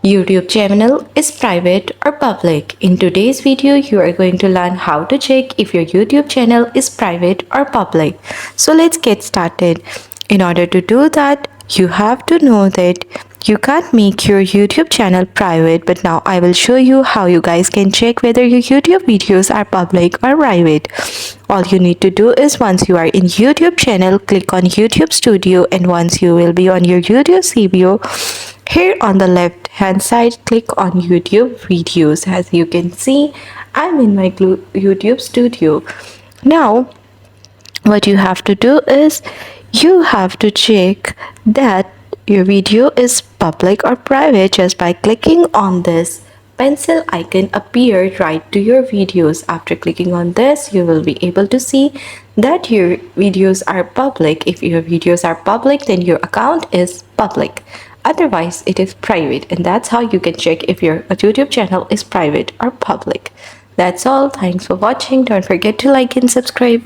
YouTube channel is private or public. In today's video, you are going to learn how to check if your YouTube channel is private or public. So let's get started. In order to do that, you have to know that you can't make your YouTube channel private, but now I will show you how you guys can check whether your YouTube videos are public or private. All you need to do is once you are in YouTube channel, click on YouTube Studio, and once you will be on your YouTube studio, here on the left hand side, click on YouTube videos. As you can see, I'm in my YouTube studio. Now, what you have to do is you have to check that your video is public or private just by clicking on this pencil icon appear right to your videos. After clicking on this, you will be able to see that your videos are public. If your videos are public, then your account is public. Otherwise, it is private, and that's how you can check if your YouTube channel is private or public. That's all. Thanks for watching. Don't forget to like and subscribe.